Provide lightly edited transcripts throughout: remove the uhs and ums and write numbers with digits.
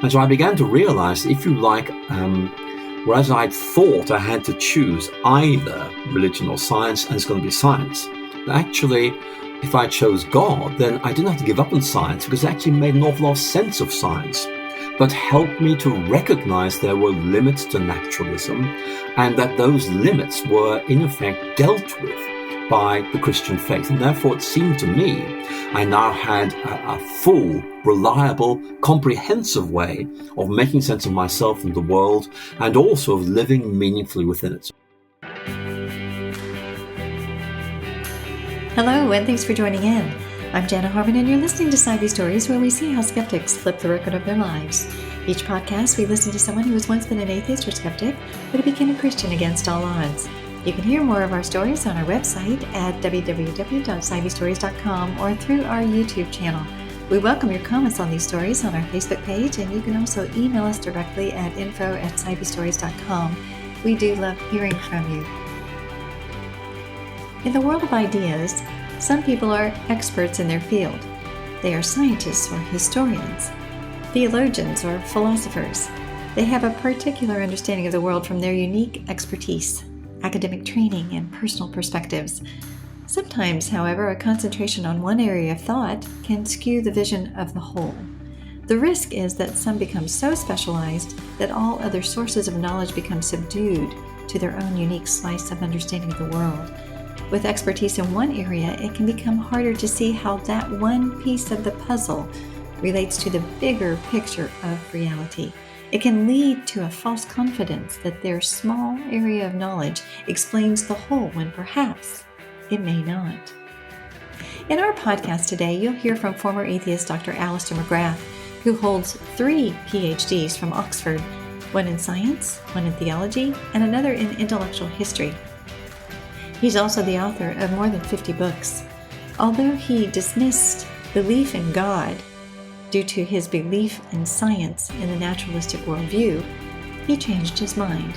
And so I began to realize, if you like, whereas I thought I had to choose either religion or science, and it's going to be science, actually, if I chose God, then I didn't have to give up on science, because it actually made an awful lot of sense of science, but helped me to recognize there were limits to naturalism, and that those limits were, in effect, dealt with by the Christian faith. And therefore, it seemed to me I now had a full, reliable, comprehensive way of making sense of myself and the world, and also of living meaningfully within it. Hello, and thanks for joining in. I'm Jana Harmon, and you're listening to Sci-Fi Stories, where we see how skeptics flip the record of their lives. Each podcast, we listen to someone who has once been an atheist or skeptic, but who became a Christian against all odds. You can hear more of our stories on our website at www.scibystories.com or through our YouTube channel. We welcome your comments on these stories on our Facebook page, and you can also email us directly at info@scibystories.com. We do love hearing from you. In the world of ideas, some people are experts in their field. They are scientists or historians, theologians or philosophers. They have a particular understanding of the world from their unique expertise, academic training, and personal perspectives. Sometimes, however, a concentration on one area of thought can skew the vision of the whole. The risk is that some become so specialized that all other sources of knowledge become subdued to their own unique slice of understanding of the world. With expertise in one area, it can become harder to see how that one piece of the puzzle relates to the bigger picture of reality. It can lead to a false confidence that their small area of knowledge explains the whole when perhaps it may not. In our podcast today, you'll hear from former atheist Dr. Alister McGrath, who holds 3 PhDs from Oxford, one in science, one in theology, and another in intellectual history. He's also the author of more than 50 books. Although he dismissed belief in God due to his belief in science in the naturalistic worldview, he changed his mind.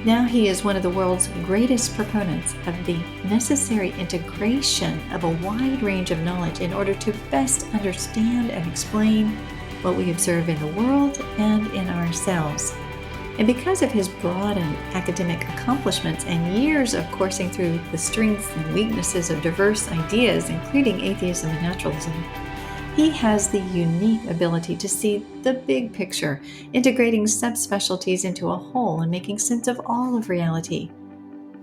Now he is one of the world's greatest proponents of the necessary integration of a wide range of knowledge in order to best understand and explain what we observe in the world and in ourselves. And because of his broadened academic accomplishments and years of coursing through the strengths and weaknesses of diverse ideas, including atheism and naturalism, he has the unique ability to see the big picture, integrating subspecialties into a whole and making sense of all of reality.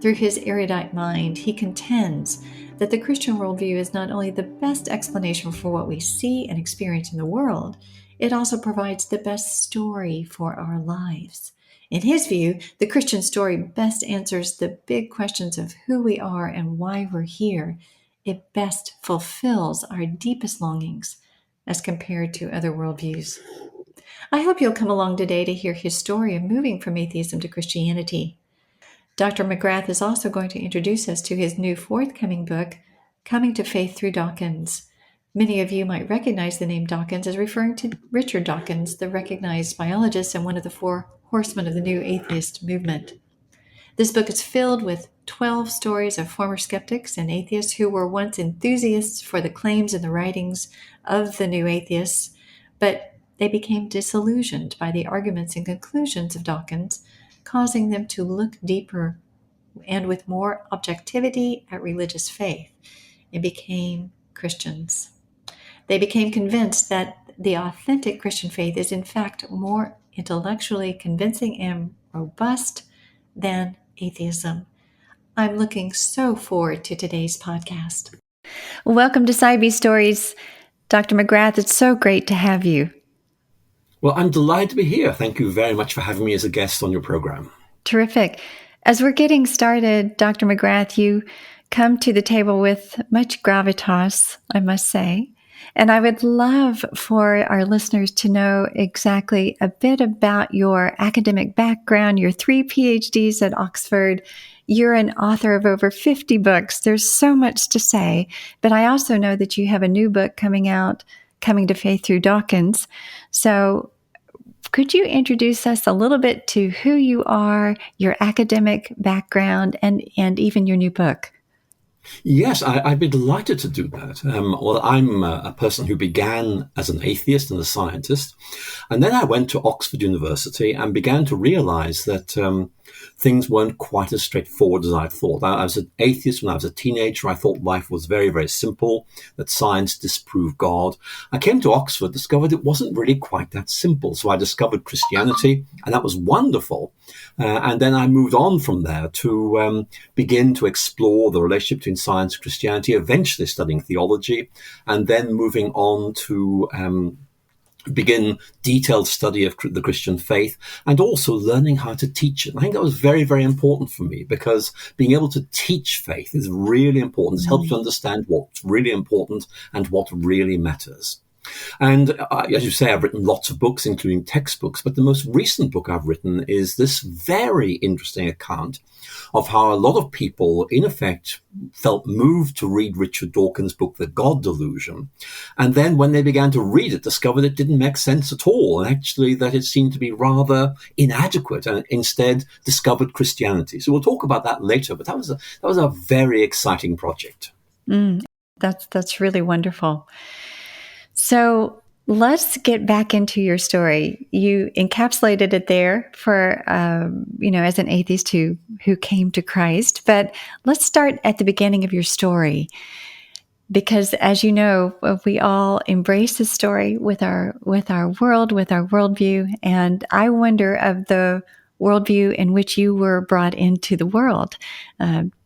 Through his erudite mind, he contends that the Christian worldview is not only the best explanation for what we see and experience in the world, it also provides the best story for our lives. In his view, the Christian story best answers the big questions of who we are and why we're here. It best fulfills our deepest longings as compared to other worldviews. I hope you'll come along today to hear his story of moving from atheism to Christianity. Dr. McGrath is also going to introduce us to his new forthcoming book, Coming to Faith Through Dawkins. Many of you might recognize the name Dawkins as referring to Richard Dawkins, the recognized biologist and one of the 4 horsemen of the new atheist movement. This book is filled with 12 stories of former skeptics and atheists who were once enthusiasts for the claims and the writings of the new atheists, but they became disillusioned by the arguments and conclusions of Dawkins, causing them to look deeper and with more objectivity at religious faith, and became Christians. They became convinced that the authentic Christian faith is in fact more intellectually convincing and robust than atheism. I'm looking so forward to today's podcast. Welcome to Sci-Fi Stories, Dr. McGrath. It's so great to have you. Well, I'm delighted to be here. Thank you very much for having me as a guest on your program. Terrific. As we're getting started, Dr. McGrath, you come to the table with much gravitas, I must say. And I would love for our listeners to know exactly a bit about your academic background, your 3 PhDs at Oxford. You're an author of over 50 books. There's so much to say, but I also know that you have a new book coming out, Coming to Faith Through Dawkins. So could you introduce us a little bit to who you are, your academic background, and even your new book? Yes, I'd be delighted to do that. Well, I'm a person who began as an atheist and a scientist, and then I went to Oxford University and began to realize that things weren't quite as straightforward as I thought. I was an atheist when I was a teenager. I thought life was very, very simple, that science disproved God. I came to Oxford, discovered it wasn't really quite that simple. So I discovered Christianity, and that was wonderful. And then I moved on from there to begin to explore the relationship between science and Christianity, eventually studying theology, and then moving on to begin detailed study of the Christian faith and also learning how to teach it. I think that was very, very important for me because being able to teach faith is really important. It helps you understand what's really important and what really matters. And as you say, I've written lots of books, including textbooks, but the most recent book I've written is this very interesting account of how a lot of people, in effect, felt moved to read Richard Dawkins' book, The God Delusion. And then when they began to read it, discovered it didn't make sense at all, and actually that it seemed to be rather inadequate, and instead discovered Christianity. So we'll talk about that later, but that was a very exciting project. That's really wonderful. So let's get back into your story. You encapsulated it there for, as an atheist who came to Christ. But let's start at the beginning of your story, because as you know, we all embrace the story with our world, with our worldview. And I wonder of the worldview in which you were brought into the world.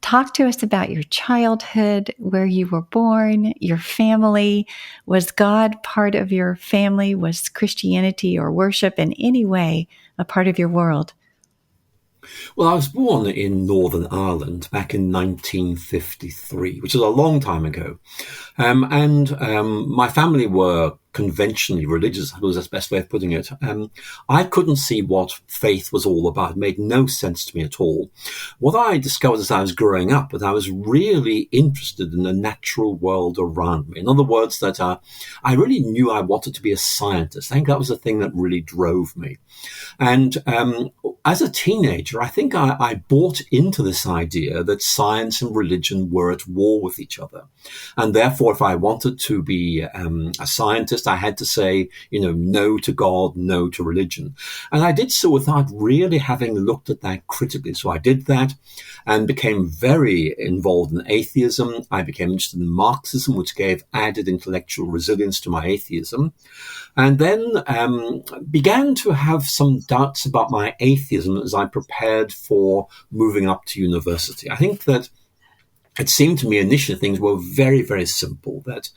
Talk to us about your childhood, where you were born, your family. Was God part of your family? Was Christianity or worship in any way a part of your world? Well, I was born in Northern Ireland back in 1953, which is a long time ago. And my family were conventionally religious, I suppose that's the best way of putting it. I couldn't see what faith was all about. It made no sense to me at all. What I discovered as I was growing up was I was really interested in the natural world around me. In other words, that I really knew I wanted to be a scientist. I think that was the thing that really drove me. And as a teenager, I think I bought into this idea that science and religion were at war with each other. And therefore, if I wanted to be a scientist, I had to say, no to God, no to religion. And I did so without really having looked at that critically. So I did that and became very involved in atheism. I became interested in Marxism, which gave added intellectual resilience to my atheism. And then began to have some doubts about my atheism as I prepared for moving up to university. I think that it seemed to me initially things were very, very simple, that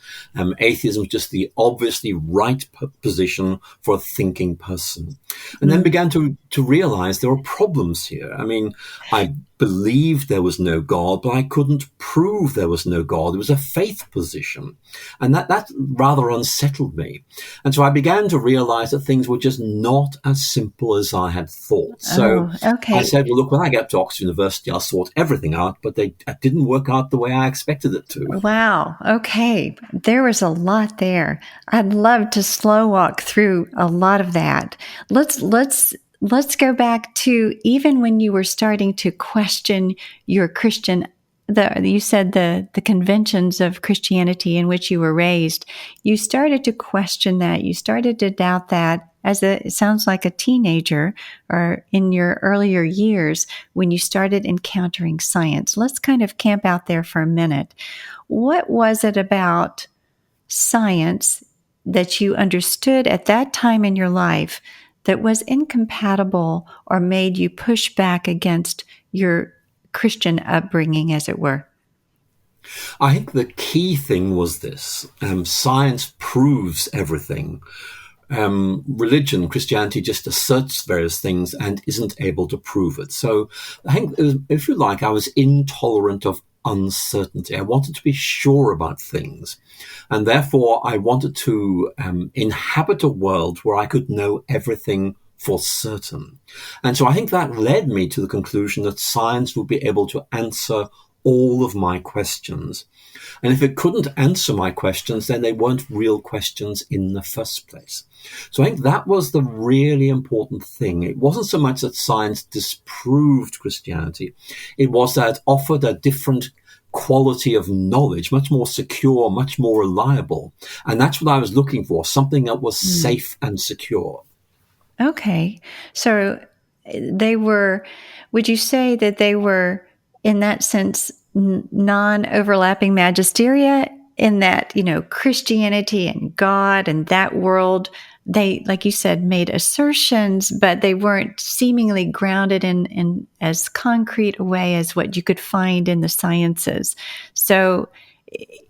atheism was just the obviously right position for a thinking person. And then began to realize there were problems here. I mean, I believed there was no God, but I couldn't prove there was no God. It was a faith position. And that rather unsettled me. And so I began to realize that things were just not as simple as I had thought. So I said, well, look, when I get to Oxford University, I'll sort everything out, but it didn't work out the way I expected it to. Wow. Okay. There was a lot there. I'd love to slow walk through a lot of that. Let's go back to even when you were starting to question your Christian, you said the conventions of Christianity in which you were raised. You started to question that. You started to doubt that it sounds like a teenager or in your earlier years when you started encountering science. Let's kind of camp out there for a minute. What was it about science that you understood at that time in your life that was incompatible or made you push back against your Christian upbringing, as it were? I think the key thing was this. Science proves everything. Religion, Christianity, just asserts various things and isn't able to prove it. So I think, if you like, I was intolerant of uncertainty. I wanted to be sure about things. And therefore, I wanted to inhabit a world where I could know everything for certain. And so I think that led me to the conclusion that science would be able to answer all of my questions. And if it couldn't answer my questions, then they weren't real questions in the first place. So I think that was the really important thing. It wasn't so much that science disproved Christianity. It was that it offered a different quality of knowledge, much more secure, much more reliable. And that's what I was looking for, something that was safe and secure. Okay. So they were, would you say that they were, in that sense, non-overlapping magisteria, in that, Christianity and God and that world, they, like you said, made assertions, but they weren't seemingly grounded in as concrete a way as what you could find in the sciences. So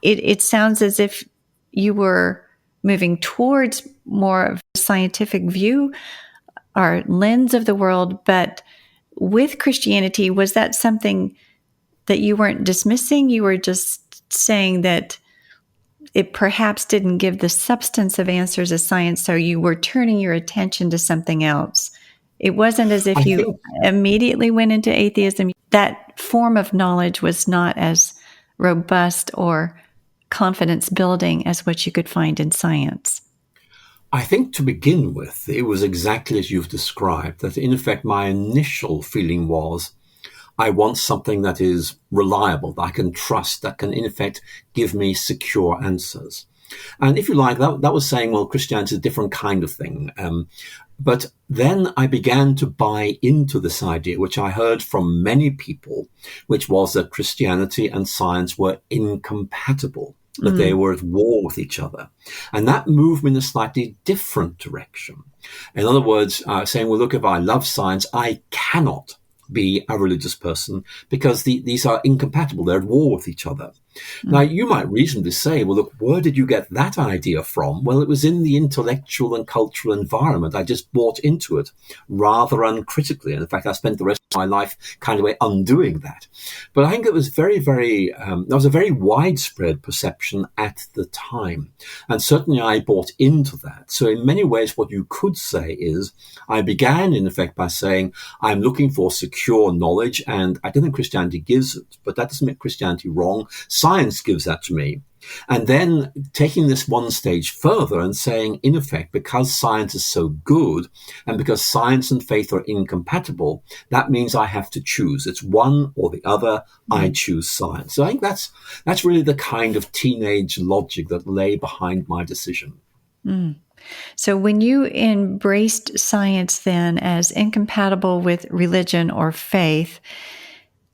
it sounds as if you were moving towards more of a scientific view or lens of the world, but with Christianity, was that something that you weren't dismissing? You were just saying that it perhaps didn't give the substance of answers as science, so you were turning your attention to something else. It wasn't as if you immediately went into atheism. That form of knowledge was not as robust or confidence building as what you could find in science. I think to begin with, it was exactly as you've described, that in effect my initial feeling was, I want something that is reliable, that I can trust, that can in effect give me secure answers. And if you like, that was saying, well, Christianity is a different kind of thing. But then I began to buy into this idea, which I heard from many people, which was that Christianity and science were incompatible, that they were at war with each other. And that moved me in a slightly different direction. In other words, saying, well, look, if I love science, I cannot be a religious person because these are incompatible. They're at war with each other. Now, you might reasonably say, well, look, where did you get that idea from? Well, it was in the intellectual and cultural environment. I just bought into it rather uncritically. And in fact, I spent the rest of my life kind of undoing that. But I think it was very, very, there was a very widespread perception at the time. And certainly I bought into that. So in many ways, what you could say is I began, in effect, by saying I'm looking for secure knowledge. And I don't think Christianity gives it, but that doesn't make Christianity wrong. Science gives that to me. And then taking this one stage further and saying, in effect, because science is so good and because science and faith are incompatible, that means I have to choose. It's one or the other. I choose science. So I think that's really the kind of teenage logic that lay behind my decision. So when you embraced science then as incompatible with religion or faith,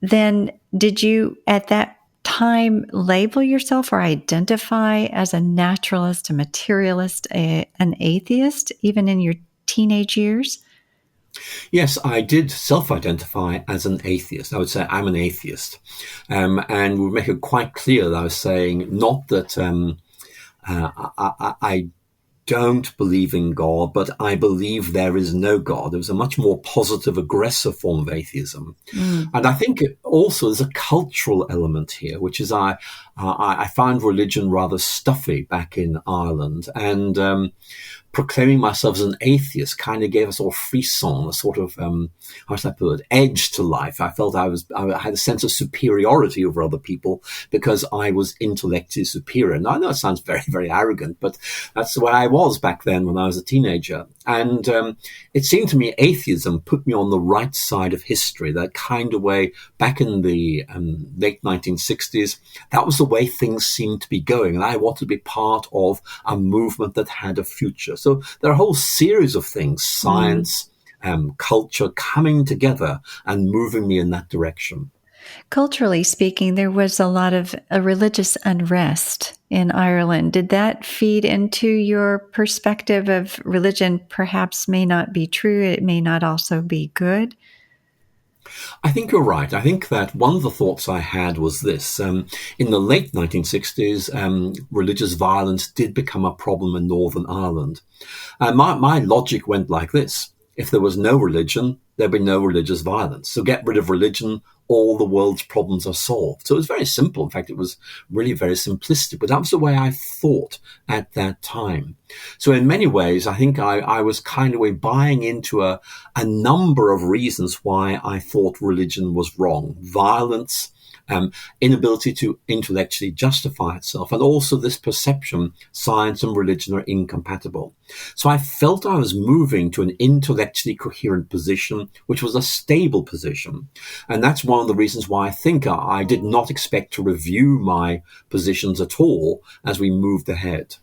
then did you at that time label yourself or identify as a naturalist, a materialist, an atheist, even in your teenage years? Yes, I did self-identify as an atheist. I would say I'm an atheist. And would make it quite clear that I was saying not that I don't believe in God, but I believe there is no God. There was a much more positive, aggressive form of atheism. And I think also there's a cultural element here, which is I found religion rather stuffy back in Ireland. And proclaiming myself as an atheist kind of gave a sort of frisson, a sort of, how should I put it, edge to life. I felt I had a sense of superiority over other people because I was intellectually superior. Now, I know it sounds very, very arrogant, but that's the way I was back then when I was a teenager. And it seemed to me atheism put me on the right side of history, that kind of way back in the late 1960s. That was the way things seemed to be going. And I wanted to be part of a movement that had a future. So there are a whole series of things, science, culture coming together and moving me in that direction. Culturally speaking, there was a lot of religious unrest in Ireland. Did that feed into your perspective of religion perhaps may not be true, it may not also be good? I think you're right. I think that one of the thoughts I had was this. In the late 1960s, religious violence did become a problem in Northern Ireland. My logic went like this. If there was no religion, there'd be no religious violence. So get rid of religion, all the world's problems are solved. So it was very simple. In fact, it was really very simplistic, but that was the way I thought at that time. So in many ways, I think I was kind of buying into a number of reasons why I thought religion was wrong. Violence, inability to intellectually justify itself, and also this perception science and religion are incompatible. So I felt I was moving to an intellectually coherent position, which was a stable position. And that's one of the reasons why I think I did not expect to review my positions at all as we moved ahead.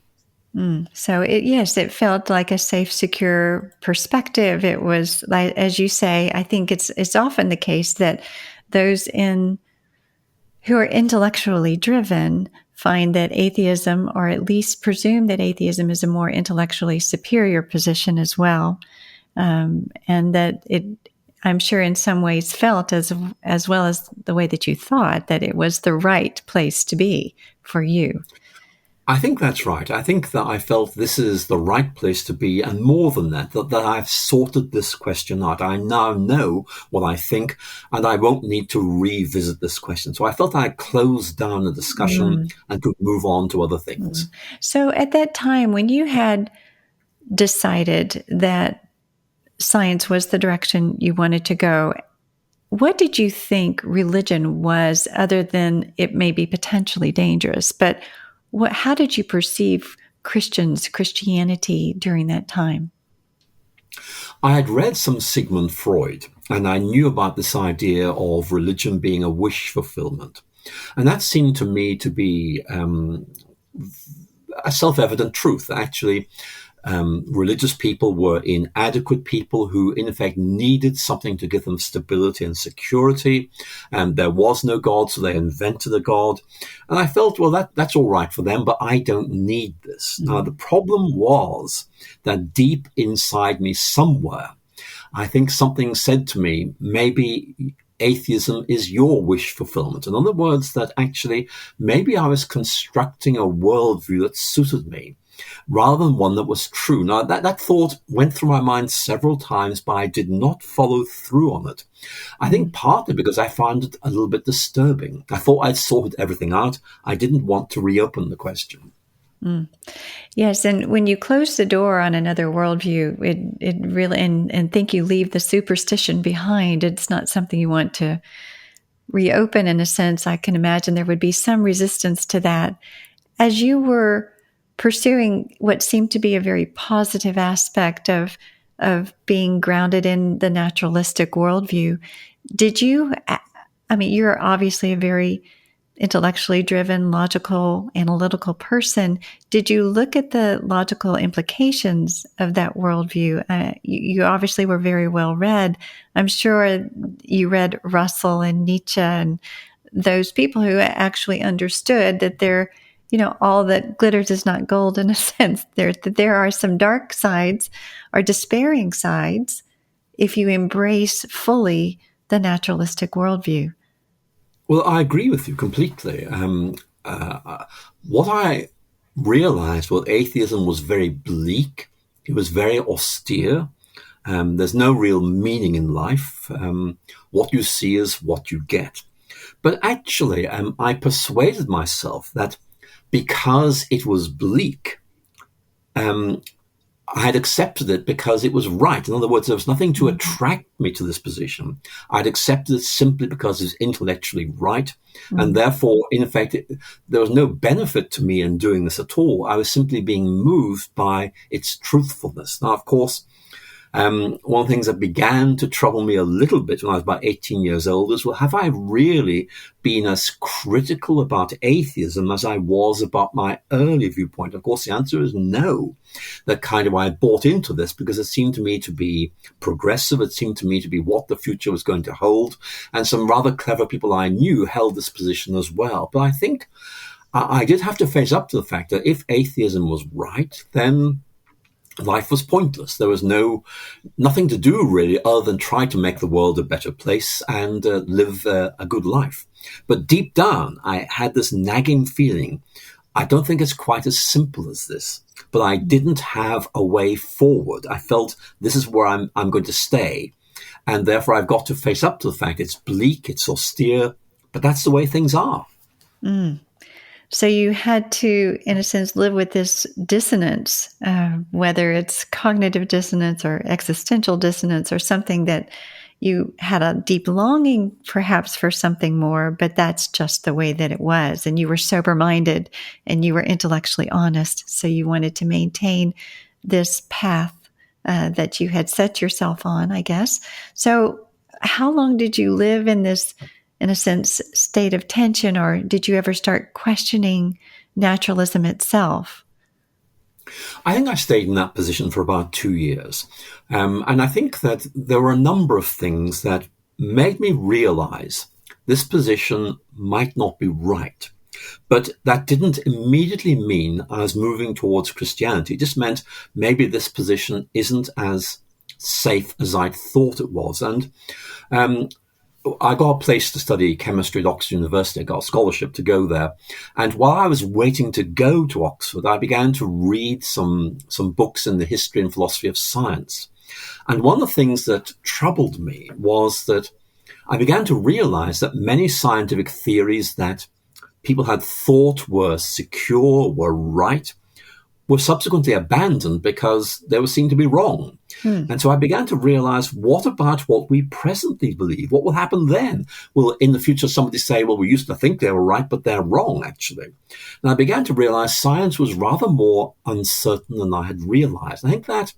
So it felt like a safe, secure perspective. It was, like, as you say, I think it's often the case that those who are intellectually driven find that atheism, or at least presume that atheism, is a more intellectually superior position as well, and that it, I'm sure, in some ways felt as well as the way that you thought that it was the right place to be for you. I think that's right. I think that I felt this is the right place to be, and more than that, that I've sorted this question out. I now know what I think, and I won't need to revisit this question. So I felt I closed down the discussion and could move on to other things. So at that time, when you had decided that science was the direction you wanted to go, what did you think religion was, other than it may be potentially dangerous? But how did you perceive Christianity during that time? I had read some Sigmund Freud, and I knew about this idea of religion being a wish fulfillment. And that seemed to me to be a self-evident truth. Actually, religious people were inadequate people who, in effect, needed something to give them stability and security. And there was no God, so they invented a God. And I felt, well, that's all right for them, but I don't need this. Now, the problem was that deep inside me somewhere, I think something said to me, maybe atheism is your wish fulfillment. In other words, that actually maybe I was constructing a worldview that suited me, rather than one that was true. Now, that thought went through my mind several times, but I did not follow through on it. I think partly because I found it a little bit disturbing. I thought I'd sorted everything out. I didn't want to reopen the question. Yes, and when you close the door on another worldview, it really, and think you leave the superstition behind, it's not something you want to reopen. In a sense, I can imagine there would be some resistance to that. As you were pursuing what seemed to be a very positive aspect of being grounded in the naturalistic worldview, did you, I mean, you're obviously a very intellectually driven, logical, analytical person. Did you look at the logical implications of that worldview? You obviously were very well read. I'm sure you read Russell and Nietzsche and those people who actually understood that they're, all that glitters is not gold, in a sense. That there are some dark sides or despairing sides if you embrace fully the naturalistic worldview. Well, I agree with you completely. What I realized was atheism was very bleak. It was very austere. There's no real meaning in life. What you see is what you get. But actually, I persuaded myself that because it was bleak, I had accepted it because it was right. In other words, there was nothing to attract me to this position. I'd accepted it simply because it's intellectually right. And therefore, in effect, there was no benefit to me in doing this at all. I was simply being moved by its truthfulness. Now, of course, one of the things that began to trouble me a little bit when I was about 18 years old is, well, have I really been as critical about atheism as I was about my early viewpoint? Of course, the answer is no. That kind of why I bought into this, because it seemed to me to be progressive. It seemed to me to be what the future was going to hold. And some rather clever people I knew held this position as well. But I think I did have to face up to the fact that if atheism was right, then life was pointless. There was nothing to do really other than try to make the world a better place and live a good life. But deep down, I had this nagging feeling. I don't think it's quite as simple as this, but I didn't have a way forward. I felt this is where I'm going to stay. And therefore, I've got to face up to the fact it's bleak, it's austere, but that's the way things are. So you had to, in a sense, live with this dissonance, whether it's cognitive dissonance or existential dissonance or something that you had a deep longing perhaps for something more, but that's just the way that it was. And you were sober-minded and you were intellectually honest. So you wanted to maintain this path that you had set yourself on, I guess. So how long did you live in this, in a sense, state of tension, or did you ever start questioning naturalism itself? I think I stayed in that position for about 2 years. And I think that there were a number of things that made me realize this position might not be right. But that didn't immediately mean I was moving towards Christianity. It just meant maybe this position isn't as safe as I thought it was. And I got a place to study chemistry at Oxford University. I got a scholarship to go there. And while I was waiting to go to Oxford, I began to read some books in the history and philosophy of science. And one of the things that troubled me was that I began to realize that many scientific theories that people had thought were secure, were right, were subsequently abandoned because they were seen to be wrong. And so I began to realize, what about what we presently believe? What will happen then? Will in the future somebody say, well, we used to think they were right, but they're wrong, actually? And I began to realize science was rather more uncertain than I had realized. I think that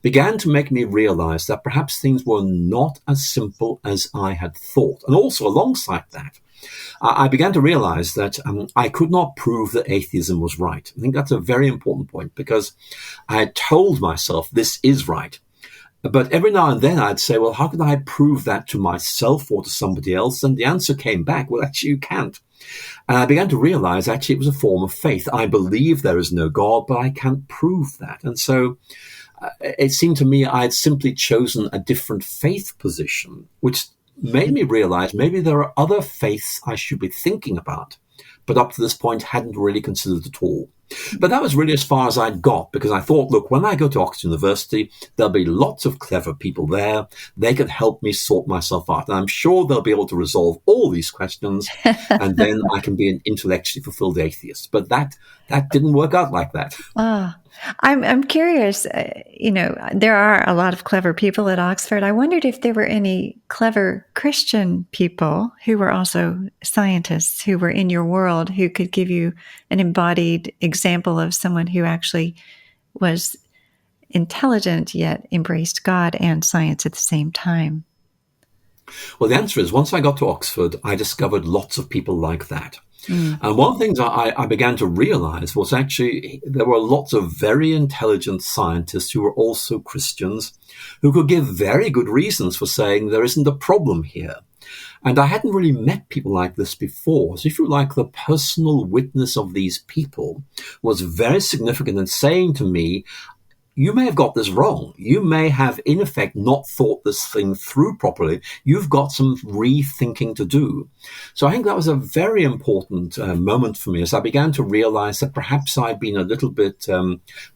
began to make me realize that perhaps things were not as simple as I had thought. And also alongside that, I began to realize that I could not prove that atheism was right. I think that's a very important point, because I had told myself this is right. But every now and then I'd say, well, how can I prove that to myself or to somebody else? And the answer came back, well, actually, you can't. And I began to realize actually it was a form of faith. I believe there is no God, but I can't prove that. And so it seemed to me I had simply chosen a different faith position, which made me realize maybe there are other faiths I should be thinking about, but up to this point hadn't really considered at all. But that was really as far as I'd got, because I thought, look, when I go to Oxford University, there'll be lots of clever people there. They can help me sort myself out. And I'm sure they'll be able to resolve all these questions, and then I can be an intellectually fulfilled atheist. But that didn't work out like that. I'm curious, there are a lot of clever people at Oxford. I wondered if there were any clever Christian people who were also scientists, who were in your world, who could give you an embodied example of someone who actually was intelligent yet embraced God and science at the same time. Well, the answer is, once I got to Oxford, I discovered lots of people like that. And one of the things I began to realize was actually there were lots of very intelligent scientists who were also Christians, who could give very good reasons for saying there isn't a problem here. And I hadn't really met people like this before. So if you like, the personal witness of these people was very significant in saying to me, you may have got this wrong. You may have, in effect, not thought this thing through properly. You've got some rethinking to do. So I think that was a very important moment for me, as I began to realize that perhaps I'd been a little bit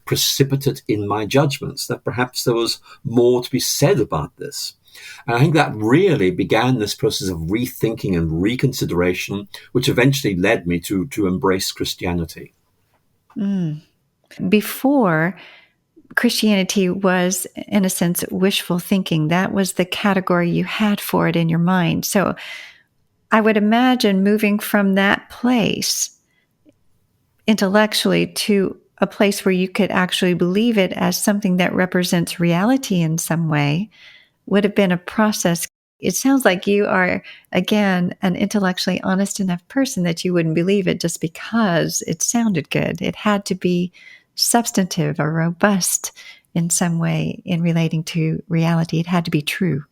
precipitate in my judgments, that perhaps there was more to be said about this. And I think that really began this process of rethinking and reconsideration, which eventually led me to embrace Christianity. Before, Christianity was, in a sense, wishful thinking. That was the category you had for it in your mind. So I would imagine moving from that place intellectually to a place where you could actually believe it as something that represents reality in some way would have been a process. It sounds like you are, again, an intellectually honest enough person that you wouldn't believe it just because it sounded good. It had to be substantive or robust in some way in relating to reality. It had to be true.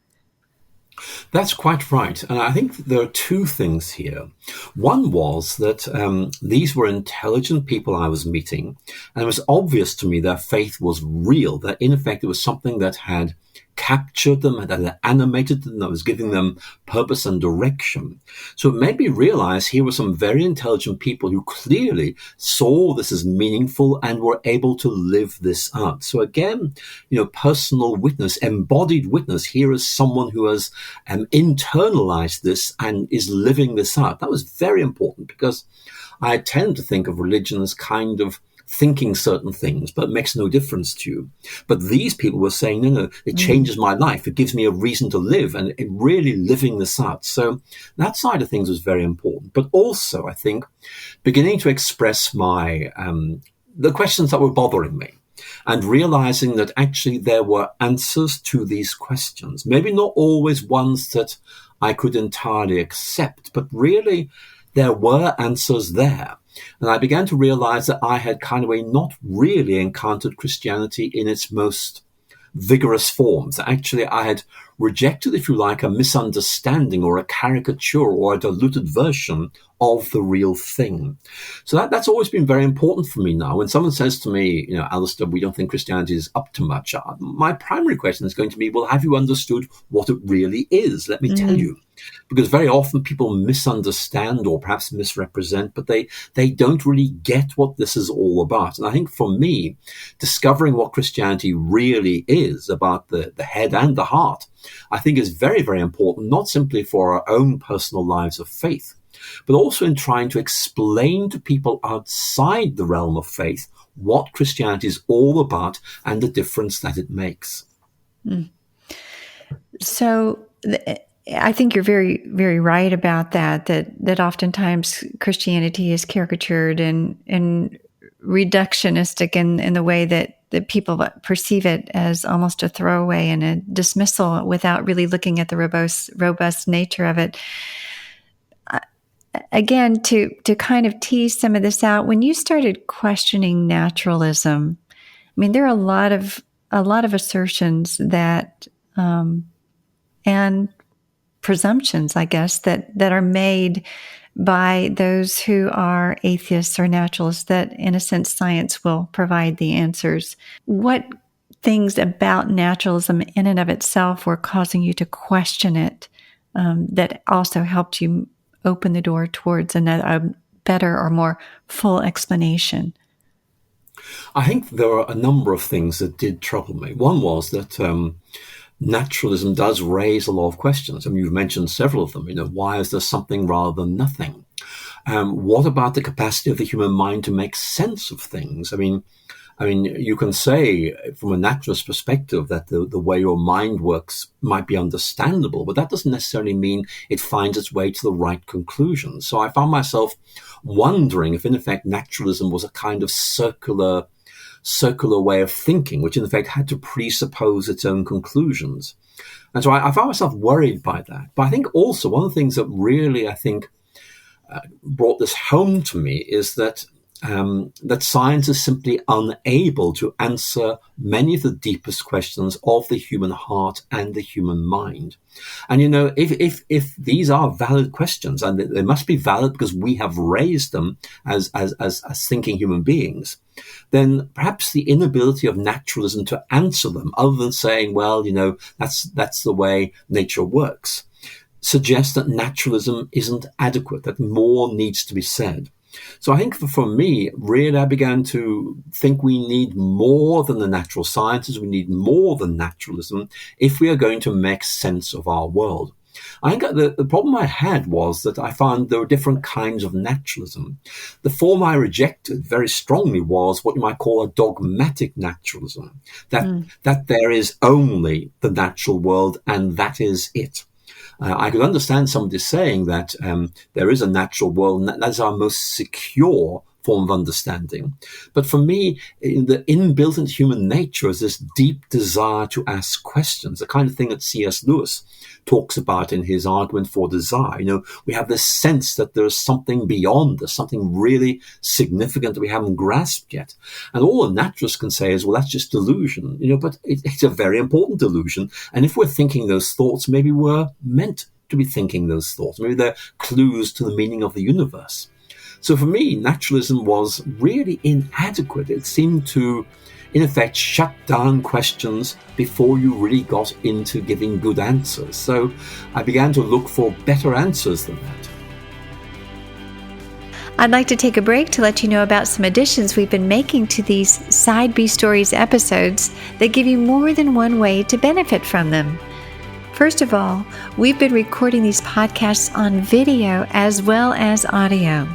That's quite right. And I think there are two things here. One was that these were intelligent people I was meeting, and it was obvious to me their faith was real, that in effect it was something that had captured them, that had animated them, that was giving them purpose and direction. So it made me realize here were some very intelligent people who clearly saw this as meaningful and were able to live this out. So again, personal witness, embodied witness. Here is someone who has internalized this and is living this out. That was very important, because I tend to think of religion as kind of thinking certain things, but it makes no difference to you. But these people were saying, no, it changes my life. It gives me a reason to live, and it really living this out. So that side of things was very important. But also, I think, beginning to express my the questions that were bothering me, and realizing that actually there were answers to these questions. Maybe not always ones that I could entirely accept, but really there were answers there. And I began to realize that I had kind of not really encountered Christianity in its most vigorous forms. Actually, I had rejected, if you like, a misunderstanding or a caricature or a diluted version of the real thing. So that's always been very important for me now. When someone says to me, Alister, we don't think Christianity is up to much, my primary question is going to be, well, have you understood what it really is? Let me tell you. Because very often people misunderstand or perhaps misrepresent, but they don't really get what this is all about. And I think for me, discovering what Christianity really is about the head and the heart, I think is very, very important, not simply for our own personal lives of faith, but also in trying to explain to people outside the realm of faith what Christianity is all about and the difference that it makes. So I think you're very, very right about that oftentimes Christianity is caricatured and reductionistic in the way that people perceive it as almost a throwaway and a dismissal without really looking at the robust nature of it. Again, to kind of tease some of this out, when you started questioning naturalism, I mean, there are a lot of assertions that and presumptions, I guess, that are made by those who are atheists or naturalists that, in a sense, science will provide the answers. What things about naturalism in and of itself were causing you to question it that also helped you open the door towards a better or more full explanation? I think there are a number of things that did trouble me. One was that naturalism does raise a lot of questions. I mean, you've mentioned several of them. Why is there something rather than nothing? What about the capacity of the human mind to make sense of things? I mean, you can say from a naturalist perspective that the way your mind works might be understandable, but that doesn't necessarily mean it finds its way to the right conclusion. So I found myself wondering if, in effect, naturalism was a kind of circular way of thinking, which in effect had to presuppose its own conclusions. And so I found myself worried by that. But I think also one of the things that really, I think, brought this home to me is that science is simply unable to answer many of the deepest questions of the human heart and the human mind. And, if these are valid questions, and they must be valid because we have raised them as thinking human beings, then perhaps the inability of naturalism to answer them, other than saying, well, that's the way nature works, suggests that naturalism isn't adequate, that more needs to be said. So I think for me, really, I began to think we need more than the natural sciences. We need more than naturalism if we are going to make sense of our world. I think the problem I had was that I found there were different kinds of naturalism. The form I rejected very strongly was what you might call a dogmatic naturalism, that there is only the natural world and that is it. I could understand somebody saying that there is a natural world and that is our most secure form of understanding. But for me, the inbuilt into human nature is this deep desire to ask questions, the kind of thing that C.S. Lewis talks about in his argument for desire. We have this sense that there is something beyond us, something really significant that we haven't grasped yet. And all a naturalist can say is, well, that's just delusion, but it's a very important delusion. And if we're thinking those thoughts, maybe we're meant to be thinking those thoughts. Maybe they're clues to the meaning of the universe. So for me, naturalism was really inadequate. It seemed to, in effect, shut down questions before you really got into giving good answers. So I began to look for better answers than that. I'd like to take a break to let you know about some additions we've been making to these Side B Stories episodes that give you more than one way to benefit from them. First of all, we've been recording these podcasts on video as well as audio.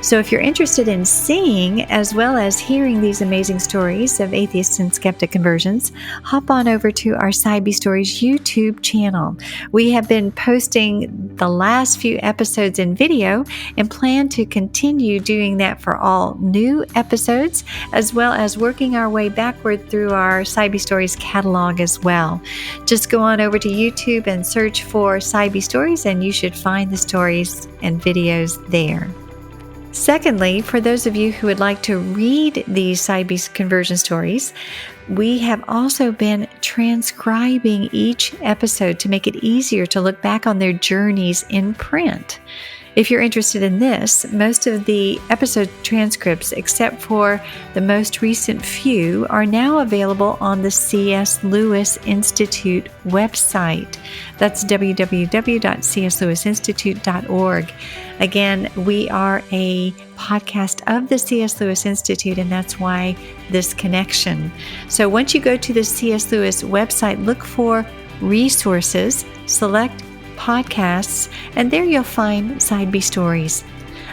So if you're interested in seeing as well as hearing these amazing stories of atheist and skeptic conversions, hop on over to our Side B Stories YouTube channel. We have been posting the last few episodes in video and plan to continue doing that for all new episodes, as well as working our way backward through our Side B Stories catalog as well. Just go on over to YouTube and search for Side B Stories, and you should find the stories and videos there. Secondly, for those of you who would like to read these Side B conversion stories, we have also been transcribing each episode to make it easier to look back on their journeys in print. If you're interested in this, most of the episode transcripts, except for the most recent few, are now available on the C.S. Lewis Institute website. That's www.cslewisinstitute.org. Again, we are a podcast of the C.S. Lewis Institute, and that's why this connection. So once you go to the C.S. Lewis website, look for resources, select podcasts, and there you'll find Side B Stories.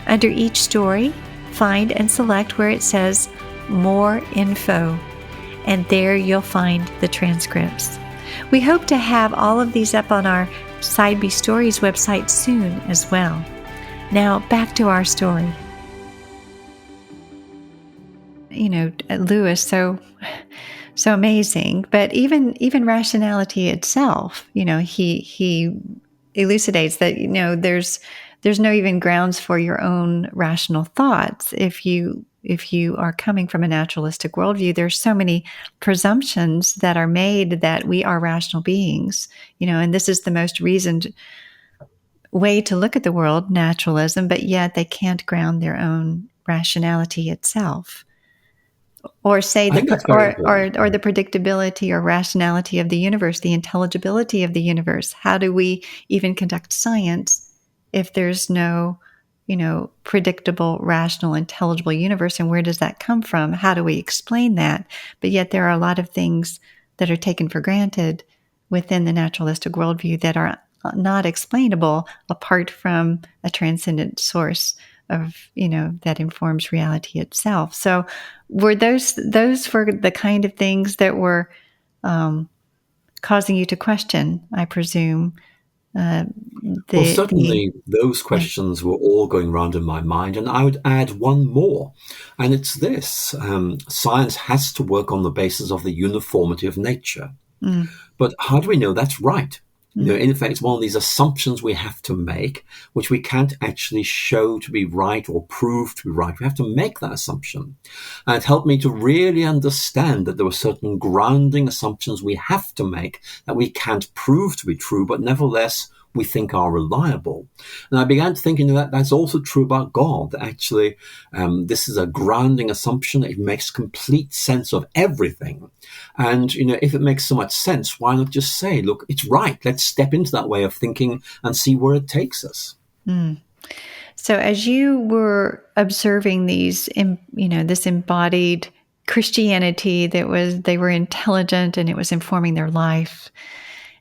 Under each story, find and select where it says More Info, and there you'll find the transcripts. We hope to have all of these up on our Side B Stories website soon as well. Now, back to our story. Lewis, so amazing, but even rationality itself, he elucidates that, there's no even grounds for your own rational thoughts. If you are coming from a naturalistic worldview, there's so many presumptions that are made that we are rational beings, and this is the most reasoned way to look at the world, naturalism, but yet they can't ground their own rationality itself. Or say or the predictability or rationality of the universe, the intelligibility of the universe. How do we even conduct science if there's no, predictable, rational, intelligible universe? And where does that come from? How do we explain that? But yet there are a lot of things that are taken for granted within the naturalistic worldview that are not explainable apart from a transcendent source of, that informs reality itself. So were those for the kind of things that were causing you to question, I presume? Certainly those questions were all going around in my mind, and I would add one more, and it's this. Science has to work on the basis of the uniformity of nature. But how do we know that's right? In effect, it's one of these assumptions we have to make, which we can't actually show to be right or prove to be right. We have to make that assumption. And it helped me to really understand that there were certain grounding assumptions we have to make that we can't prove to be true, but nevertheless we think are reliable. And I began thinking that that's also true about God. Actually, this is a grounding assumption. It makes complete sense of everything. And, if it makes so much sense, why not just say, look, it's right. Let's step into that way of thinking and see where it takes us. So as you were observing these, this embodied Christianity they were intelligent and it was informing their life,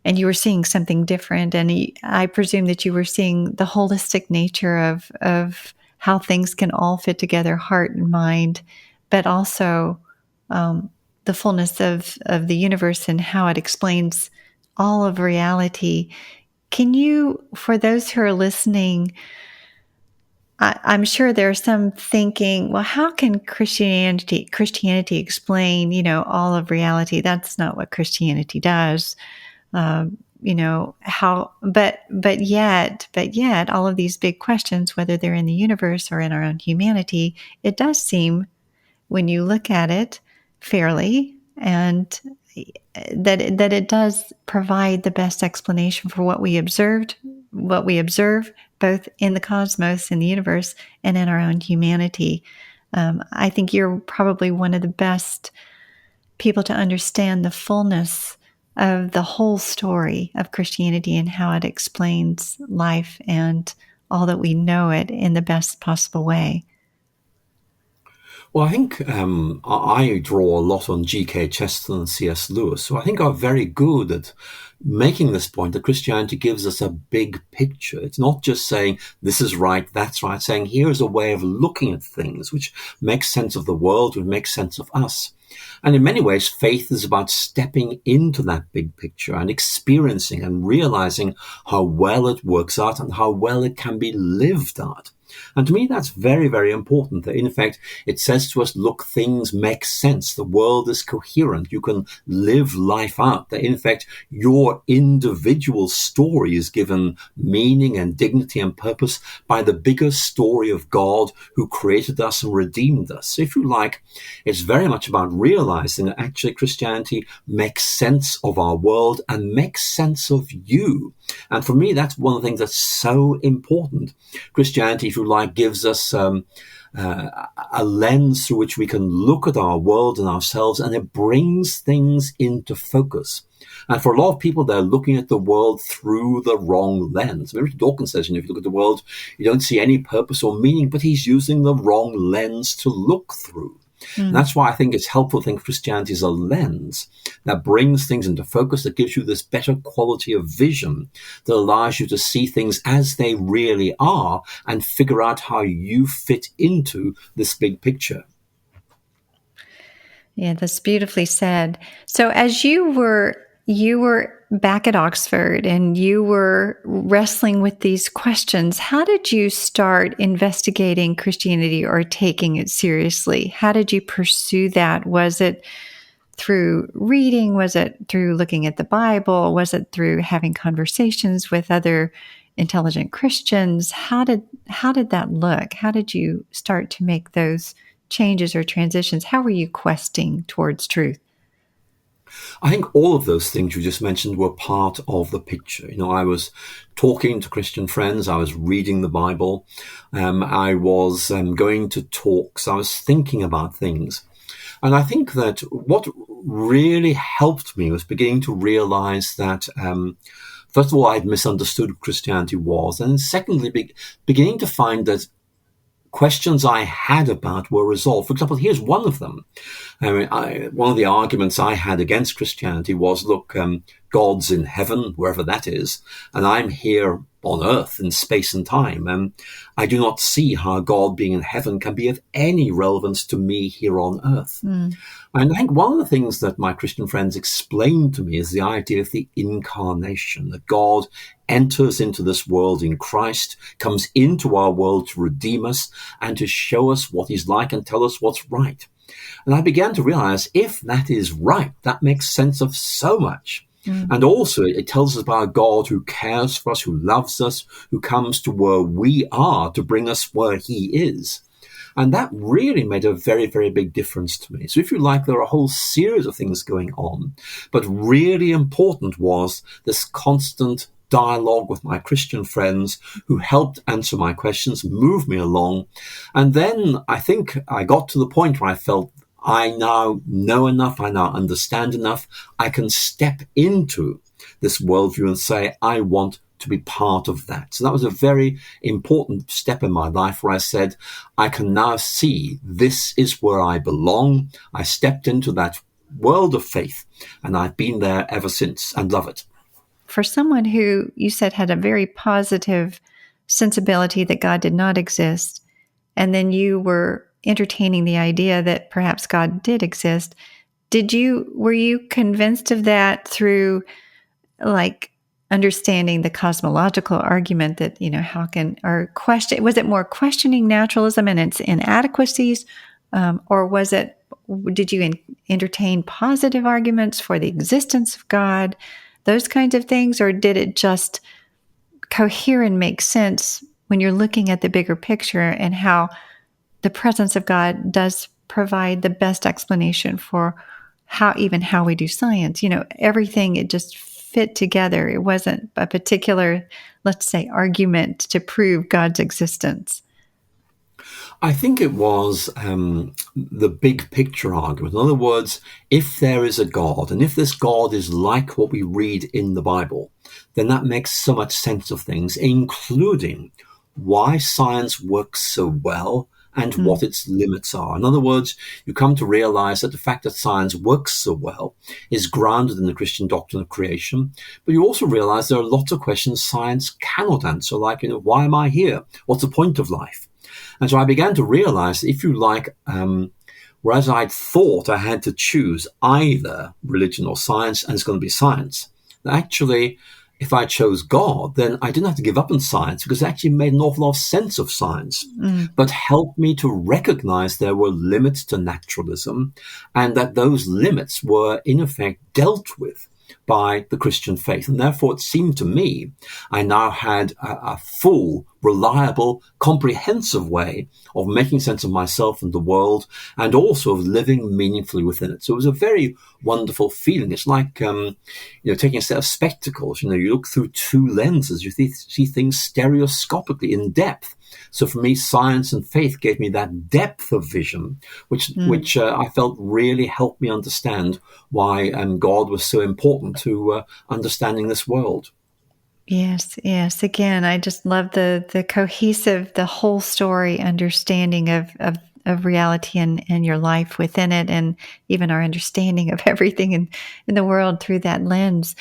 and you were seeing something different. And I presume that you were seeing the holistic nature of how things can all fit together, heart and mind, but also the fullness of the universe and how it explains all of reality. Can you, for those who are listening, I'm sure there's some thinking, well, how can Christianity explain, all of reality? That's not what Christianity does. But yet all of these big questions, whether they're in the universe or in our own humanity, it does seem, when you look at it fairly, and that it does provide the best explanation for what we observe, both in the cosmos, in the universe, and in our own humanity. I think you're probably one of the best people to understand the fullness of the whole story of Christianity and how it explains life and all that we know it in the best possible way. Well, I think I draw a lot on G.K. Chesterton and C.S. Lewis, who I think are very good at making this point that Christianity gives us a big picture. It's not just saying this is right, that's right, saying here's a way of looking at things which makes sense of the world, which makes sense of us. And in many ways, faith is about stepping into that big picture and experiencing and realizing how well it works out and how well it can be lived out. And to me, that's very, very important. That in effect, it says to us, look, things make sense. The world is coherent. You can live life out. That in effect, your individual story is given meaning and dignity and purpose by the bigger story of God who created us and redeemed us. So if you like, it's very much about realizing that actually Christianity makes sense of our world and makes sense of you. And for me, that's one of the things that's so important. Christianity, if you like, gives us a lens through which we can look at our world and ourselves, and it brings things into focus. And for a lot of people, they're looking at the world through the wrong lens. Richard Dawkins says, if you look at the world, you don't see any purpose or meaning, but he's using the wrong lens to look through. And that's why I think it's helpful to think Christianity is a lens that brings things into focus, that gives you this better quality of vision that allows you to see things as they really are and figure out how you fit into this big picture. Yeah, that's beautifully said. So as you were back at Oxford and you were wrestling with these questions, how did you start investigating Christianity or taking it seriously? How did you pursue that? Was it through reading? Was it through looking at the Bible? Was it through having conversations with other intelligent Christians? How did that look? How did you start to make those changes or transitions? How were you questing towards truth? I think all of those things you just mentioned were part of the picture. I was talking to Christian friends. I was reading the Bible. I was going to talks. I was thinking about things. And I think that what really helped me was beginning to realize that, first of all, I'd misunderstood what Christianity was. And secondly, beginning to find that questions I had about were resolved. For example, here's one of them. One of the arguments I had against Christianity was, look, God's in heaven, wherever that is, and I'm here on earth in space and time. And I do not see how God being in heaven can be of any relevance to me here on earth. And I think one of the things that my Christian friends explained to me is the idea of the incarnation, that God enters into this world in Christ, comes into our world to redeem us and to show us what he's like and tell us what's right. And I began to realize if that is right, that makes sense of so much. And also it tells us about a God who cares for us, who loves us, who comes to where we are to bring us where he is. And that really made a very, very big difference to me. So if you like, there are a whole series of things going on, but really important was this constant dialogue with my Christian friends who helped answer my questions, move me along. And then I think I got to the point where I felt I now know enough, I now understand enough, I can step into this worldview and say, I want to be part of that. So that was a very important step in my life where I said, I can now see this is where I belong. I stepped into that world of faith and I've been there ever since and love it. For someone who you said had a very positive sensibility that God did not exist, and then you were entertaining the idea that perhaps God did exist, were you convinced of that through understanding the cosmological argument that, was it more questioning naturalism and its inadequacies, or did you entertain positive arguments for the existence of God, those kinds of things, or did it just cohere and make sense when you're looking at the bigger picture and how the presence of God does provide the best explanation for how we do science? Everything, it just fit together. It wasn't a particular, let's say, argument to prove God's existence. I think it was the big picture argument. In other words, if there is a God, and if this God is like what we read in the Bible, then that makes so much sense of things, including why science works so well and what its limits are. In other words, you come to realize that the fact that science works so well is grounded in the Christian doctrine of creation. But you also realize there are lots of questions science cannot answer, like, why am I here? What's the point of life? And so I began to realize, if you like, whereas I'd thought I had to choose either religion or science, and it's going to be science, actually, if I chose God, then I didn't have to give up on science, because it actually made an awful lot of sense of science, but helped me to recognize there were limits to naturalism, and that those limits were, in effect, dealt with by the Christian faith. And therefore, it seemed to me I now had a full, reliable, comprehensive way of making sense of myself and the world, and also of living meaningfully within it. So it was a very wonderful feeling. It's like, taking a set of spectacles. You look through two lenses, you see things stereoscopically in depth. So for me, science and faith gave me that depth of vision, which I felt really helped me understand why God was so important to understanding this world. Yes. Again, I just love the cohesive, the whole story understanding of reality and your life within it, and even our understanding of everything in the world through that lens.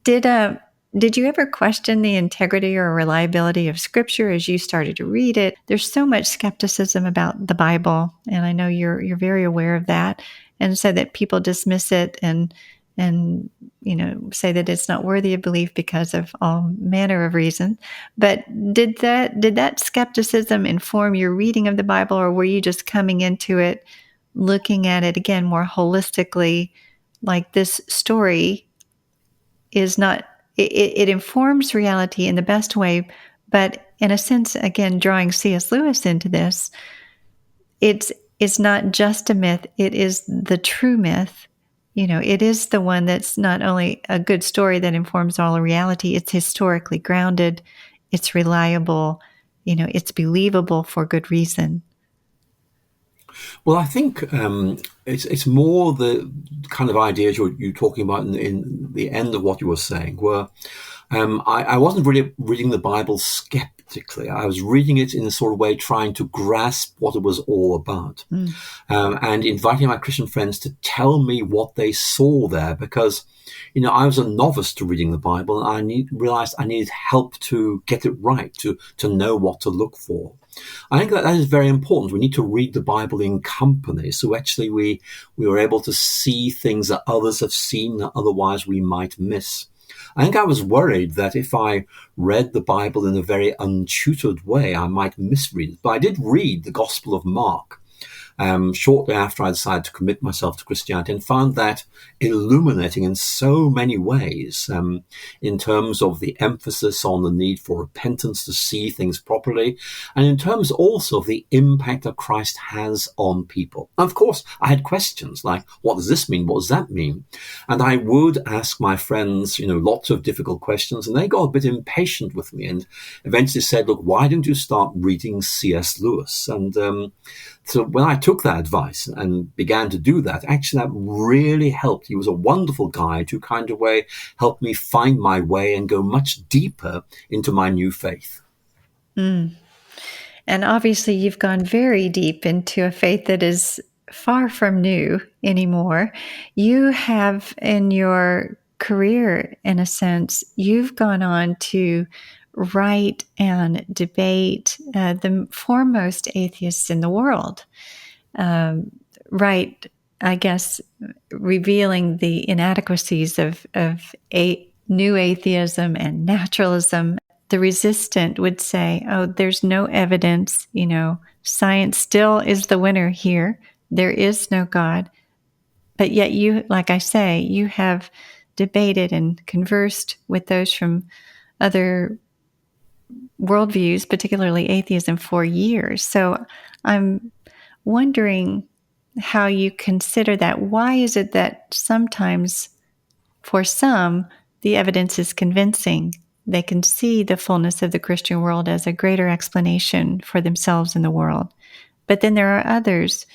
Did you ever question the integrity or reliability of Scripture as you started to read it? There's so much skepticism about the Bible, and I know you're very aware of that, and so that people dismiss it and say that it's not worthy of belief because of all manner of reason. But did that skepticism inform your reading of the Bible, or were you just coming into it looking at it again more holistically, like this story is not? It informs reality in the best way, but in a sense, again, drawing C.S. Lewis into this, it's not just a myth, it is the true myth. It is the one that's not only a good story that informs all of reality, it's historically grounded, it's reliable, it's believable for good reason. Well, I think it's more the kind of ideas you're talking about in the end of what you were saying, where I wasn't really reading the Bible skeptically. I was reading it in a sort of way trying to grasp what it was all about, and inviting my Christian friends to tell me what they saw there, because I was a novice to reading the Bible, and I realized I needed help to get it right, to know what to look for. I think that is very important. We need to read the Bible in company, so actually we are able to see things that others have seen that otherwise we might miss. I think I was worried that if I read the Bible in a very untutored way, I might misread it. But I did read the Gospel of Mark shortly after I decided to commit myself to Christianity, and found that illuminating in so many ways, in terms of the emphasis on the need for repentance to see things properly, and in terms also of the impact that Christ has on people. And of course, I had questions like, what does this mean? What does that mean? And I would ask my friends, lots of difficult questions, and they got a bit impatient with me and eventually said, look, why don't you start reading C.S. Lewis? And so when I took that advice and began to do that, actually that really helped. He was a wonderful guide who kind of way helped me find my way and go much deeper into my new faith. And obviously you've gone very deep into a faith that is far from new anymore. You have, in your career, in a sense, you've gone on to write and debate the foremost atheists in the world. Right, I guess, revealing the inadequacies of new atheism and naturalism. The resistant would say, oh, there's no evidence, science still is the winner here. There is no God. But yet you, like I say, you have debated and conversed with those from other worldviews, particularly atheism, for years. So I'm wondering how you consider that. Why is it that sometimes, for some, the evidence is convincing? They can see the fullness of the Christian world as a greater explanation for themselves in the world. But then there are others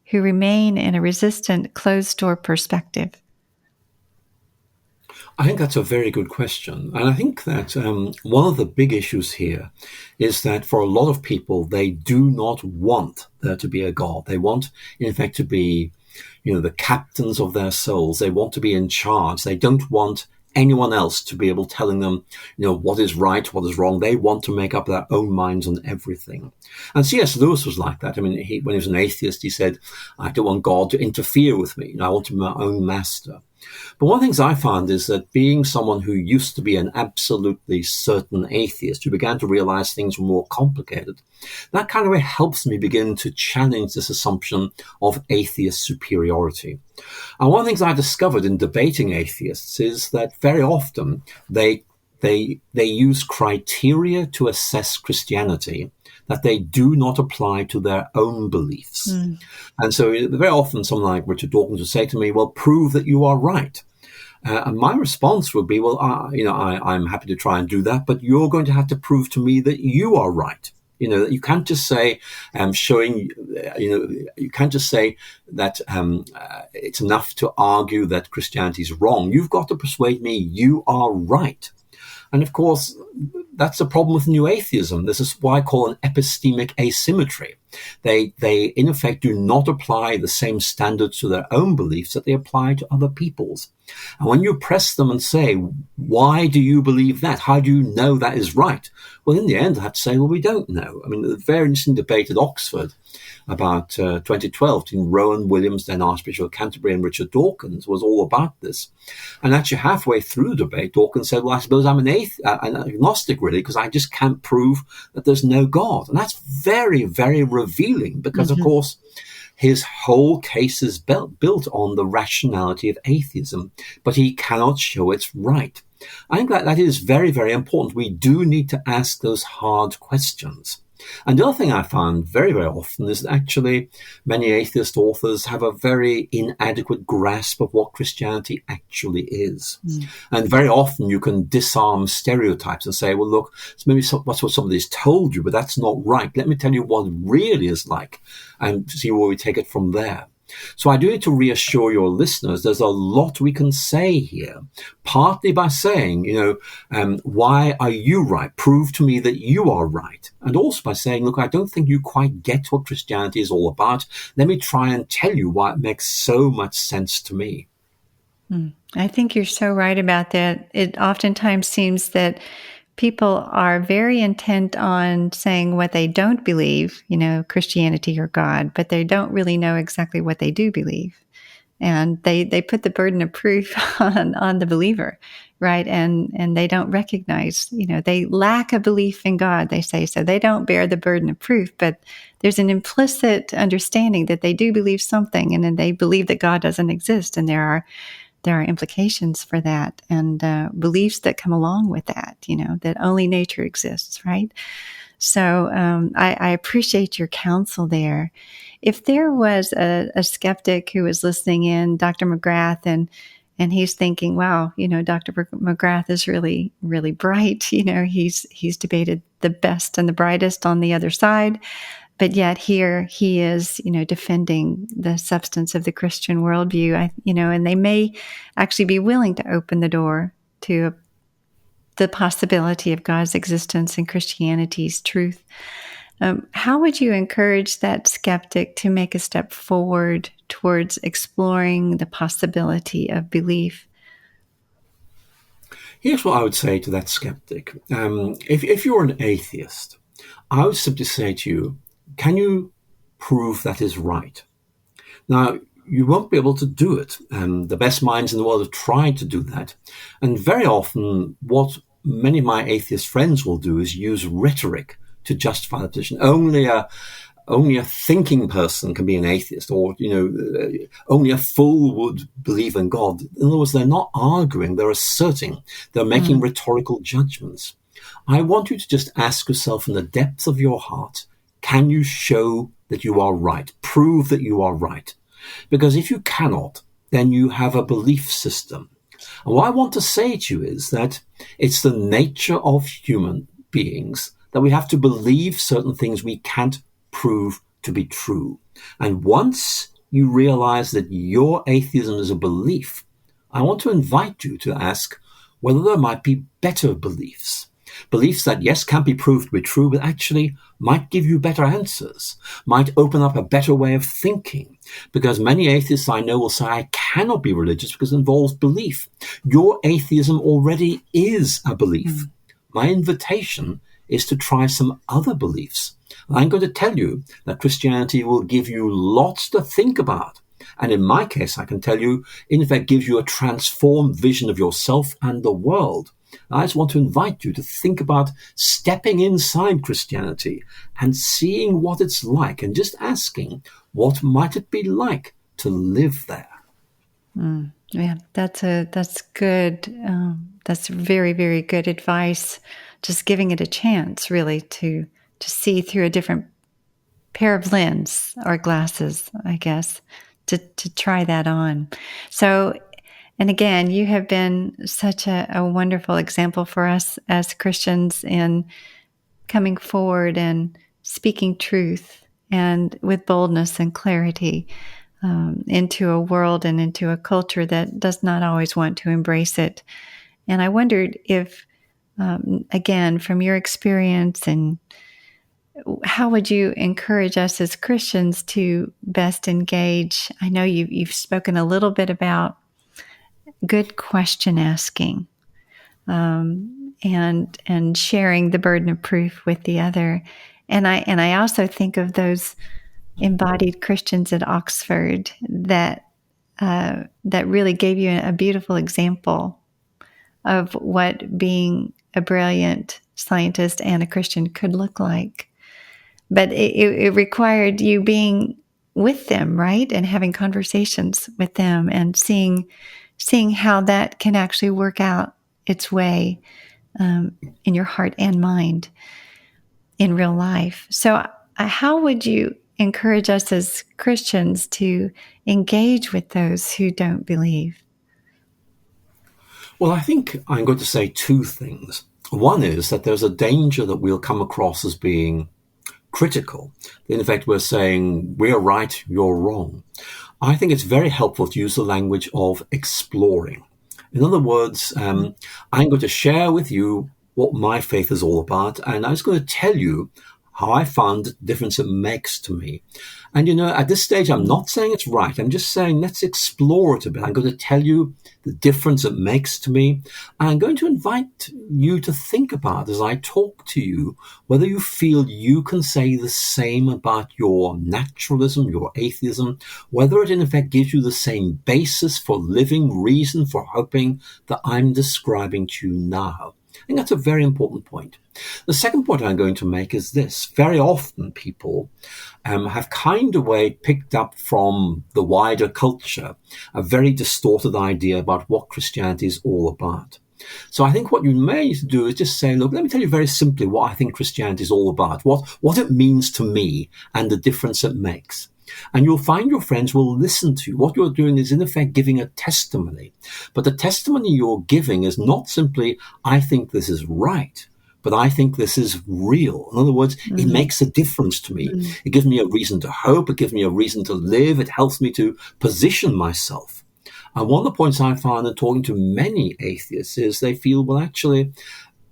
who remain in a resistant, closed-door perspective. I think that's a very good question. And I think that one of the big issues here is that for a lot of people, they do not want there to be a God. They want, in fact, to be, the captains of their souls. They want to be in charge. They don't want anyone else to be able telling them, what is right, what is wrong. They want to make up their own minds on everything. And C.S. Lewis was like that. I mean, when he was an atheist, he said, I don't want God to interfere with me. I want to be my own master. But one of the things I found is that being someone who used to be an absolutely certain atheist, who began to realize things were more complicated, that kind of way helps me begin to challenge this assumption of atheist superiority. And one of the things I discovered in debating atheists is that very often they use criteria to assess Christianity that they do not apply to their own beliefs. And so very often someone like Richard Dawkins would say to me, well, prove that you are right. And my response would be, well, I'm happy to try and do that, but you're going to have to prove to me that you are right. You can't just say, you can't just say that it's enough to argue that Christianity is wrong. You've got to persuade me you are right. And of course, that's the problem with new atheism. This is what I call an epistemic asymmetry. They in effect do not apply the same standards to their own beliefs that they apply to other people's. And when you press them and say, why do you believe that? How do you know that is right? Well, in the end, I have to say, well, we don't know. I mean, the very interesting debate at Oxford about 2012 between Rowan Williams, then Archbishop of Canterbury, and Richard Dawkins was all about this. And actually halfway through the debate, Dawkins said, well, I suppose I'm an agnostic, really, because I just can't prove that there's no God. And that's very, very revealing because, of course, his whole case is built on the rationality of atheism, but he cannot show it's right. I think that is very, very important. We do need to ask those hard questions. And the other thing I found very, very often is that actually many atheist authors have a very inadequate grasp of what Christianity actually is. And very often you can disarm stereotypes and say, well, look, it's maybe that's what somebody's told you, but that's not right. Let me tell you what it really is like and see where we take it from there. So I do need to reassure your listeners there's a lot we can say here, partly by saying, why are you right? Prove to me that you are right. And also by saying, look, I don't think you quite get what Christianity is all about. Let me try and tell you why it makes so much sense to me. I think you're so right about that. It oftentimes seems that people are very intent on saying what they don't believe, Christianity or God, but they don't really know exactly what they do believe. And they put the burden of proof on the believer, right? And they don't recognize, they lack a belief in God, they say, so they don't bear the burden of proof, but there's an implicit understanding that they do believe something, and then they believe that God doesn't exist, and there are implications for that and beliefs that come along with that, that only nature exists, right? So I appreciate your counsel there. If there was a skeptic who was listening in, Dr. McGrath, and he's thinking, wow, Dr. McGrath is really, really bright. He's debated the best and the brightest on the other side. But yet here he is, defending the substance of the Christian worldview, and they may actually be willing to open the door to the possibility of God's existence and Christianity's truth. How would you encourage that skeptic to make a step forward towards exploring the possibility of belief? Here's what I would say to that skeptic. If you're an atheist, I would simply say to you, can you prove that is right? Now, you won't be able to do it. The best minds in the world have tried to do that. And very often, what many of my atheist friends will do is use rhetoric to justify the position. Only a thinking person can be an atheist, or, only a fool would believe in God. In other words, they're not arguing, they're asserting, they're making rhetorical judgments. I want you to just ask yourself in the depths of your heart, can you show that you are right? Prove that you are right. Because if you cannot, then you have a belief system. And what I want to say to you is that it's the nature of human beings that we have to believe certain things we can't prove to be true. And once you realize that your atheism is a belief, I want to invite you to ask whether there might be better beliefs. Beliefs that, yes, can be proved to be true, but actually might give you better answers, might open up a better way of thinking. Because many atheists I know will say, I cannot be religious because it involves belief. Your atheism already is a belief. My invitation is to try some other beliefs. I'm going to tell you that Christianity will give you lots to think about. And in my case, I can tell you, in fact, gives you a transformed vision of yourself and the world. I just want to invite you to think about stepping inside Christianity and seeing what it's like and just asking, what might it be like to live there? Yeah, that's good. That's very, very good advice. Just giving it a chance, really, to see through a different pair of lens or glasses, I guess, to try that on. So, and again, you have been such a wonderful example for us as Christians in coming forward and speaking truth and with boldness and clarity into a world and into a culture that does not always want to embrace it. And I wondered if, again, from your experience, and how would you encourage us as Christians to best engage? I know you've spoken a little bit about good question asking, and sharing the burden of proof with the other. And I also think of those embodied Christians at Oxford that really gave you a beautiful example of what being a brilliant scientist and a Christian could look like. But it required you being with them, right? And having conversations with them and seeing how that can actually work out its way in your heart and mind in real life. So how would you encourage us as Christians to engage with those who don't believe? Well, I think I'm going to say two things. One is that there's a danger that we'll come across as being critical. In fact, we're saying, we're right, you're wrong. I think it's very helpful to use the language of exploring. In other words, I'm going to share with you what my faith is all about, and I'm just going to tell you how I found the difference it makes to me. And, at this stage, I'm not saying it's right. I'm just saying, let's explore it a bit. I'm going to tell you the difference it makes to me. And I'm going to invite you to think about, as I talk to you, whether you feel you can say the same about your naturalism, your atheism, whether it in effect gives you the same basis for living, reason for hoping that I'm describing to you now. I think that's a very important point. The second point I'm going to make is this. Very often people have kind of picked up from the wider culture a very distorted idea about what Christianity is all about. So I think what you may do is just say, look, let me tell you very simply what I think Christianity is all about, what it means to me and the difference it makes. And you'll find your friends will listen to you. What you're doing is, in effect, giving a testimony. But the testimony you're giving is not simply, I think this is right, but I think this is real. In other words, it makes a difference to me. It gives me a reason to hope. It gives me a reason to live. It helps me to position myself. And one of the points I found in talking to many atheists is they feel, well, actually,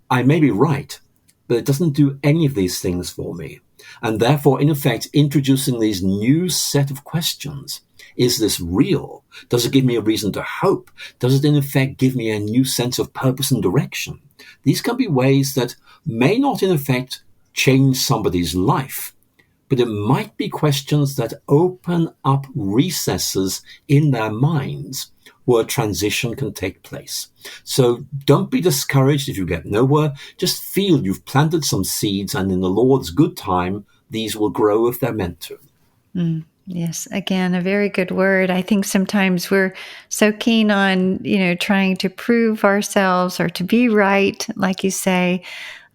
I may be right, but it doesn't do any of these things for me. And therefore, in effect, introducing these new set of questions. Is this real? Does it give me a reason to hope? Does it, in effect, give me a new sense of purpose and direction? These can be ways that may not, in effect, change somebody's life, but it might be questions that open up recesses in their minds where transition can take place. So don't be discouraged if you get nowhere. Just feel you've planted some seeds, and in the Lord's good time, these will grow if they're meant to. Yes, again, a very good word. I think sometimes we're so keen on, trying to prove ourselves or to be right, like you say.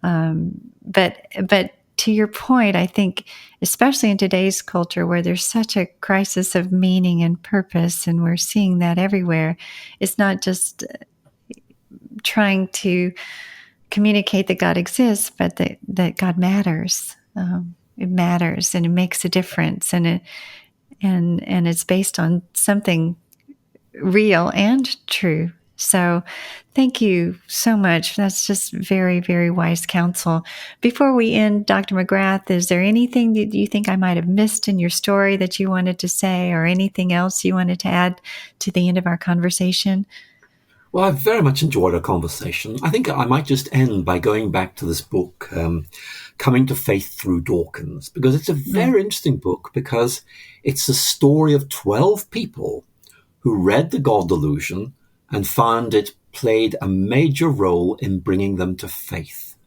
But to your point, I think, especially in today's culture where there's such a crisis of meaning and purpose, and we're seeing that everywhere, it's not just trying to communicate that God exists, but that God matters. It matters, and it makes a difference, and it's based on something real and true. So thank you so much. That's just very, very wise counsel. Before we end, Dr. McGrath, is there anything that you think I might have missed in your story that you wanted to say, or anything else you wanted to add to the end of our conversation? Well, I've very much enjoyed our conversation. I think I might just end by going back to this book, Coming to Faith Through Dawkins, because it's a very interesting book, because it's the story of 12 people who read The God Delusion and found it played a major role in bringing them to faith.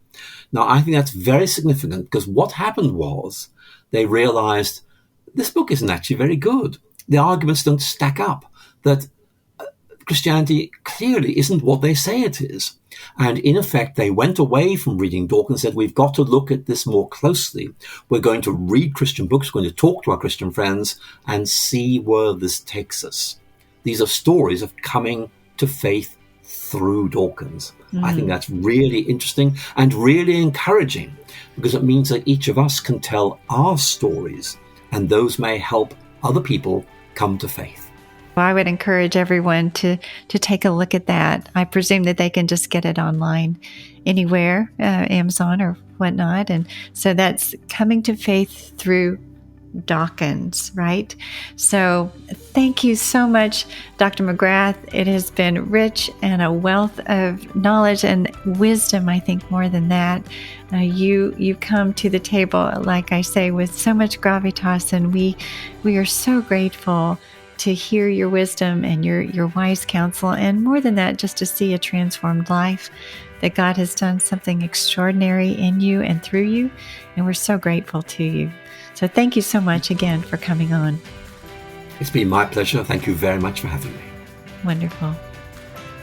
Now, I think that's very significant, because what happened was they realized this book isn't actually very good. The arguments don't stack up, that Christianity clearly isn't what they say it is. And in effect, they went away from reading Dawkins and said, we've got to look at this more closely. We're going to read Christian books, we're going to talk to our Christian friends and see where this takes us. These are stories of coming to faith through Dawkins. I think that's really interesting and really encouraging, because it means that each of us can tell our stories, and those may help other people come to faith. I would encourage everyone to take a look at that. I presume that they can just get it online anywhere, Amazon or whatnot. And so that's Coming to Faith Through Dawkins, right? So thank you so much, Dr. McGrath. It has been rich and a wealth of knowledge and wisdom, I think, more than that. You come to the table, like I say, with so much gravitas, and we are so grateful to hear your wisdom and your wise counsel, and more than that, just to see a transformed life, that God has done something extraordinary in you and through you, and we're so grateful to you. So thank you so much again for coming on. It's been my pleasure. Thank you very much for having me. Wonderful.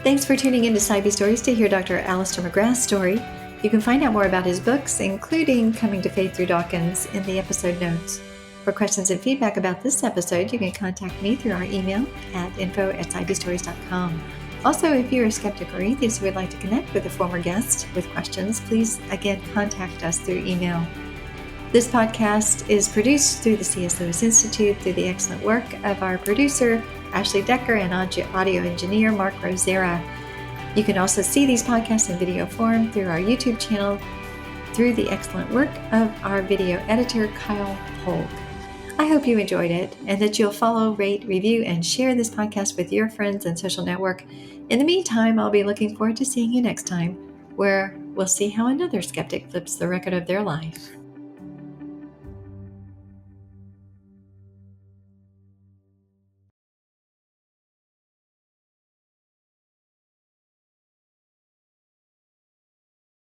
Thanks for tuning in to Sci-Fi Stories to hear Dr. Alister McGrath's story. You can find out more about his books, including Coming to Faith Through Dawkins, in the episode notes. For questions and feedback about this episode, you can contact me through our email at info@scifistories.com. Also, if you're a skeptic or atheist who would like to connect with a former guest with questions, please again contact us through email. This podcast is produced through the C.S. Lewis Institute through the excellent work of our producer, Ashley Decker, and audio engineer, Mark Rosera. You can also see these podcasts in video form through our YouTube channel through the excellent work of our video editor, Kyle Polk. I hope you enjoyed it, and that you'll follow, rate, review, and share this podcast with your friends and social network. In the meantime, I'll be looking forward to seeing you next time, where we'll see how another skeptic flips the record of their life.